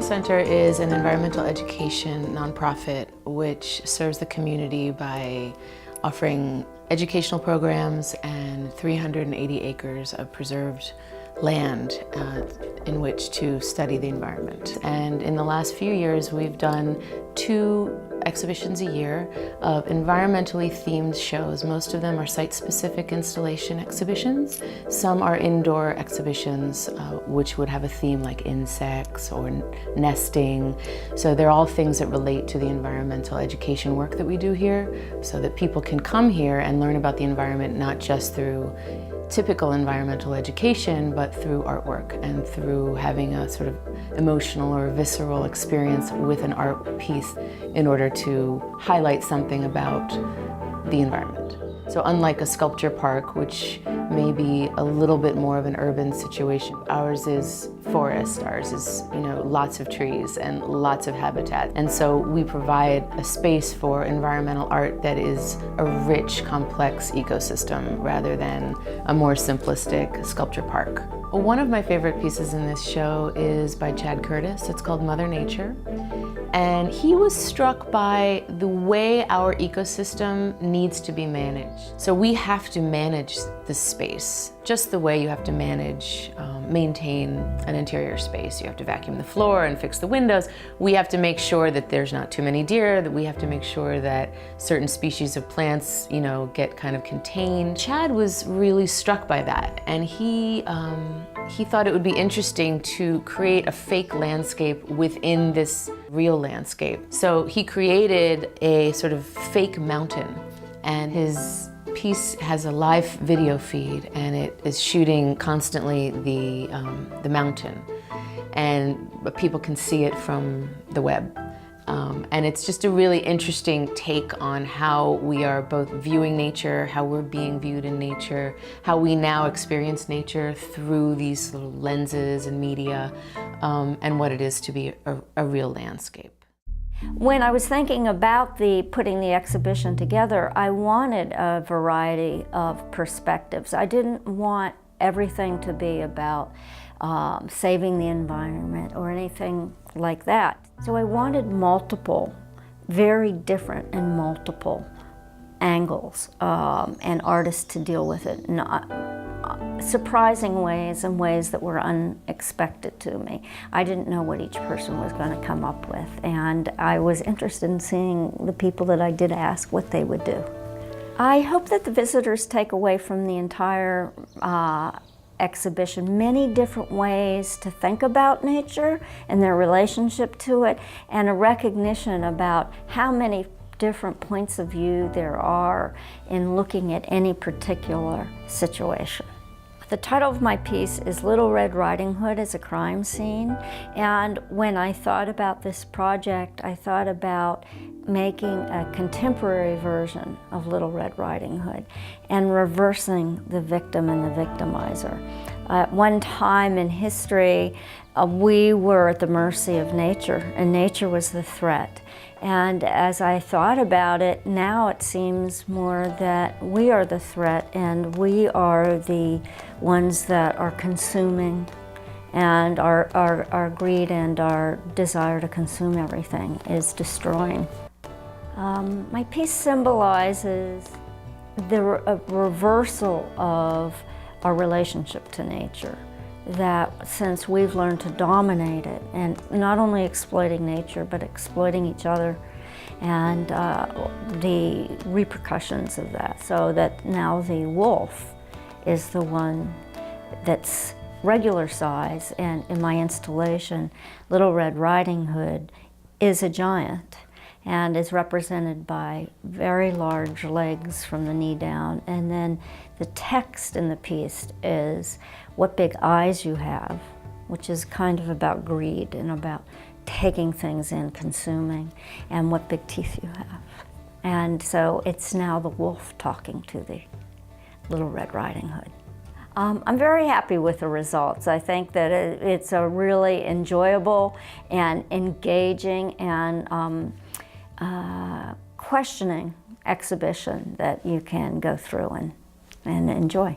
Center is an environmental education nonprofit which serves the community by offering educational programs and 380 acres of preserved land in which to study the environment. And in the last few years, we've done 2 exhibitions a year of environmentally themed shows. Most of them are site-specific installation exhibitions. Some are indoor exhibitions, which would have a theme like insects or nesting. So they're all things that relate to the environmental education work that we do here, so that people can come here and learn about the environment not just through typical environmental education, but through artwork and through having a sort of emotional or visceral experience with an art piece in order to highlight something about the environment. So unlike a sculpture park, which may be a little bit more of an urban situation, ours is forest, ours is, lots of trees and lots of habitat. And so we provide a space for environmental art that is a rich, complex ecosystem rather than a more simplistic sculpture park. One of my favorite pieces in this show is by Chad Curtis. It's called Mother Nature. And he was struck by the way our ecosystem needs to be managed. So we have to manage the space, just the way you have to maintain an interior space. You have to vacuum the floor and fix the windows. We have to make sure that there's not too many deer, that we have to make sure that certain species of plants, get kind of contained. Chad was really struck by that, and he thought it would be interesting to create a fake landscape within this real landscape. So he created a sort of fake mountain, and his piece has a live video feed, and it is shooting constantly the mountain, and people can see it from the web. And it's just a really interesting take on how we are both viewing nature, how we're being viewed in nature, how we now experience nature through these little lenses and media, and what it is to be a real landscape. When I was thinking about putting the exhibition together, I wanted a variety of perspectives. I didn't want everything to be about saving the environment or anything like that. So I wanted multiple, very different and multiple angles and artists to deal with it in surprising ways and ways that were unexpected to me. I didn't know what each person was going to come up with, and I was interested in seeing the people that I did ask what they would do. I hope that the visitors take away from the entire exhibition many different ways to think about nature and their relationship to it, and a recognition about how many different points of view there are in looking at any particular situation. The title of my piece is Little Red Riding Hood as a Crime Scene, and when I thought about this project, I thought about making a contemporary version of Little Red Riding Hood and reversing the victim and the victimizer. At one time in history, we were at the mercy of nature, and nature was the threat. And as I thought about it, now it seems more that we are the threat, and we are the ones that are consuming, and our greed and our desire to consume everything is destroying. My piece symbolizes the reversal of our relationship to nature, that since we've learned to dominate it, and not only exploiting nature, but exploiting each other, and the repercussions of that, so that now the wolf is the one that's regular size, and in my installation, Little Red Riding Hood is a giant and is represented by very large legs from the knee down, and then the text in the piece is what big eyes you have, which is kind of about greed and about taking things in, consuming, and what big teeth you have. And so it's now the wolf talking to the Little Red Riding Hood. I'm very happy with the results. I think that it's a really enjoyable and engaging and questioning exhibition that you can go through and enjoy.